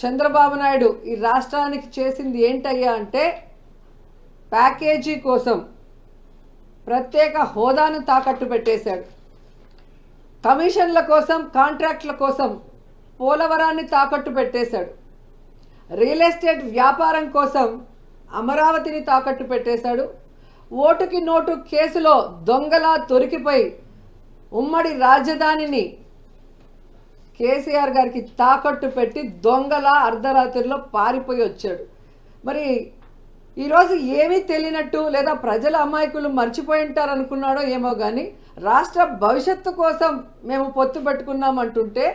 చంద్రబాబు నాయుడు ఈ రాష్ట్రానికి చేసింది ఏంటయ్యా అంటే ప్యాకేజీ కోసం ప్రత్యేక హోదాను తాకట్టు పెట్టేశాడు. కమిషన్ల కోసం, కాంట్రాక్ట్ల కోసం పోలవరాన్ని తాకట్టు పెట్టేశాడు. రియల్ ఎస్టేట్ వ్యాపారం కోసం అమరావతిని తాకట్టు పెట్టేశాడు. ఓటుకి నోటు కేసులో దొంగలా దొరికిపోయి ఉమ్మడి రాజధానిని కేసీఆర్ గారికి తాకట్టు పెట్టి దొంగలా అర్ధరాత్రిలో పారిపోయి వచ్చాడు. మరి ఈరోజు ఏమీ తెలియనట్టు లేదా ప్రజల అమాయకులు మర్చిపోయి ఉంటారు అనుకున్నాడో ఏమో కానీ రాష్ట్ర భవిష్యత్తు కోసం మేము పొత్తు పెట్టుకున్నామంటుంటే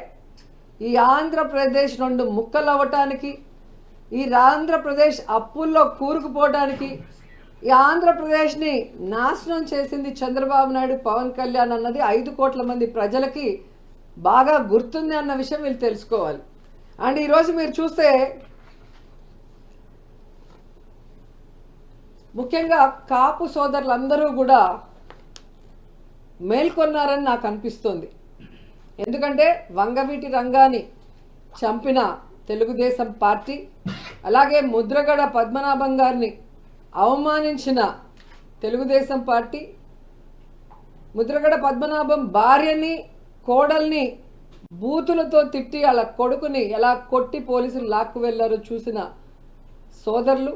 ఈ ఆంధ్రప్రదేశ్ రెండు ముక్కలవ్వటానికి, ఈ ఆంధ్రప్రదేశ్ అప్పుల్లో కూరుకుపోవడానికి, ఈ ఆంధ్రప్రదేశ్ని నాశనం చేసింది చంద్రబాబు నాయుడు, పవన్ కళ్యాణ్ అన్నది 5 కోట్ల మంది ప్రజలకి బాగా గుర్తుంది అన్న విషయం వీళ్ళు తెలుసుకోవాలి. అండ్ ఈరోజు మీరు చూస్తే ముఖ్యంగా కాపు సోదరులందరూ కూడా మేల్కొన్నారని నాకు అనిపిస్తుంది. ఎందుకంటే వంగవీటి రంగాన్ని చంపిన తెలుగుదేశం పార్టీ, అలాగే ముద్రగడ పద్మనాభం గారిని అవమానించిన తెలుగుదేశం పార్టీ, ముద్రగడ పద్మనాభం భార్యని, కోడల్ని బూతులతో తిట్టి అలా కొడుకుని ఎలా కొట్టి పోలీసులు లాక్కు వెళ్లారో చూసిన సోదరులు,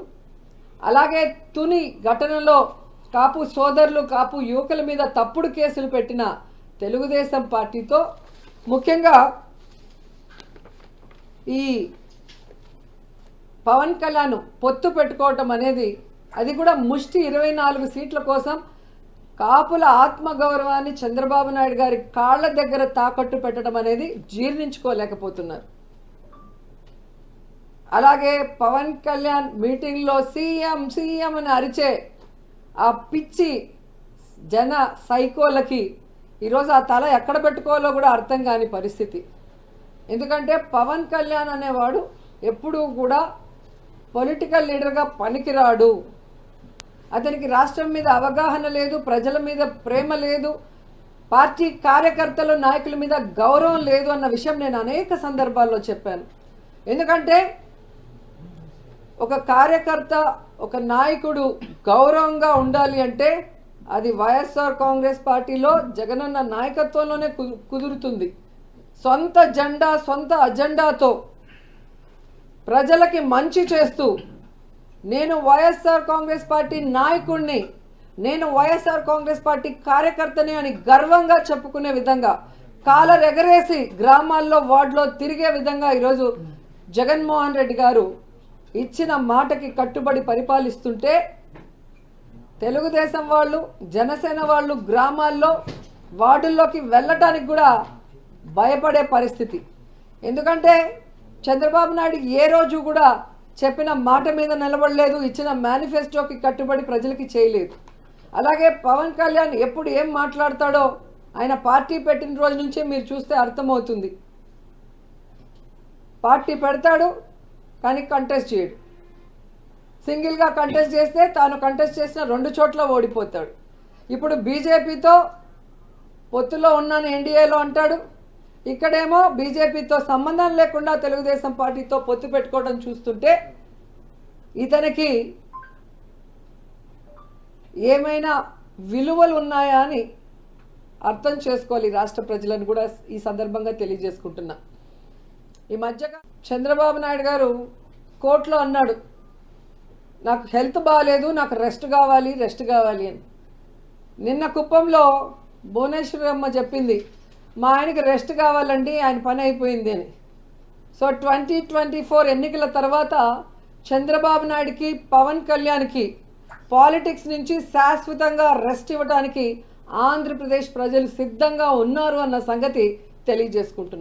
అలాగే తుని ఘటనలో కాపు సోదరులు, కాపు యువకుల మీద తప్పుడు కేసులు పెట్టిన తెలుగుదేశం పార్టీతో ముఖ్యంగా ఈ పవన్ కళ్యాణ్ పొత్తు పెట్టుకోవటం అనేది, అది కూడా ముష్టి 24 సీట్ల కోసం కాపుల ఆత్మగౌరవాన్ని చంద్రబాబు నాయుడు గారి కాళ్ల దగ్గర తాకట్టు పెట్టడం అనేది జీర్ణించుకోలేకపోతున్నారు. అలాగే పవన్ కళ్యాణ్ మీటింగ్లో సీఎం సీఎం అని అరిచే ఆ పిచ్చి జన సైకోలకి ఈరోజు ఆ తల ఎక్కడ పెట్టుకోవాలో కూడా అర్థం కాని పరిస్థితి. ఎందుకంటే పవన్ కళ్యాణ్ అనేవాడు ఎప్పుడూ కూడా పొలిటికల్ లీడర్గా పనికిరాడు. అతనికి రాష్ట్రం మీద అవగాహన లేదు, ప్రజల మీద ప్రేమ లేదు, పార్టీ కార్యకర్తలు, నాయకుల మీద గౌరవం లేదు అన్న విషయం నేను అనేక సందర్భాల్లో చెప్పాను. ఎందుకంటే ఒక కార్యకర్త, ఒక నాయకుడు గౌరవంగా ఉండాలి అంటే అది వైఎస్ఆర్ కాంగ్రెస్ పార్టీలో జగనన్న నాయకత్వంలోనే కుదురుతుంది. సొంత జెండా, సొంత అజెండాతో ప్రజలకి మంచి చేస్తూ నేను వైఎస్ఆర్ కాంగ్రెస్ పార్టీ నాయకుడిని, నేను వైఎస్ఆర్ కాంగ్రెస్ పార్టీ కార్యకర్తని అని గర్వంగా చెప్పుకునే విధంగా, కాలర్ ఎగరేసి గ్రామాల్లో వార్డులో తిరిగే విధంగా ఈరోజు జగన్మోహన్ రెడ్డి గారు ఇచ్చిన మాటకి కట్టుబడి పరిపాలిస్తుంటే తెలుగుదేశం వాళ్ళు, జనసేన వాళ్ళు గ్రామాల్లో వార్డుల్లోకి వెళ్ళటానికి కూడా భయపడే పరిస్థితి. ఎందుకంటే చంద్రబాబు నాయుడు ఏ రోజు కూడా చెప్పిన మాట మీద నిలబడలేదు, ఇచ్చిన మేనిఫెస్టోకి కట్టుబడి ప్రజలకి చేయలేదు. అలాగే పవన్ కళ్యాణ్ ఎప్పుడు ఏం మాట్లాడతాడో ఆయన పార్టీ పెట్టిన రోజు నుంచే మీరు చూస్తే అర్థమవుతుంది. పార్టీ పెడతాడు కానీ కంటెస్ట్ చేయడు. సింగిల్గా కంటెస్ట్ చేస్తే తాను కంటెస్ట్ చేసిన 2 చోట్ల ఓడిపోతాడు. ఇప్పుడు బీజేపీతో పొత్తులో ఉన్నాను ఎన్డీఏలో అంటాడు, ఇక్కడేమో బీజేపీతో సంబంధం లేకుండా తెలుగుదేశం పార్టీతో పొత్తు పెట్టుకోవడం చూస్తుంటే ఇతనికి ఏమైనా విలువలు ఉన్నాయా అని అర్థం చేసుకోవాలి రాష్ట్ర ప్రజలను కూడా ఈ సందర్భంగా తెలియజేసుకుంటున్నా. ఈ మధ్యగా చంద్రబాబు నాయుడు గారు కోర్టులో అన్నాడు, నాకు హెల్త్ బాగాలేదు, నాకు రెస్ట్ కావాలి అని. నిన్న కుప్పంలో భువనేశ్వరమ్మ చెప్పింది, మా ఆయనకి రెస్ట్ కావాలండి, ఆయన పని అయిపోయింది అని. సో 2024 ఎన్నికల తర్వాత చంద్రబాబు నాయుడుకి, పవన్ కళ్యాణ్కి పాలిటిక్స్ నుంచి శాశ్వతంగా రెస్ట్ ఇవ్వడానికి ఆంధ్రప్రదేశ్ ప్రజలు సిద్ధంగా ఉన్నారు అన్న సంగతి తెలియజేసుకుంటున్నారు.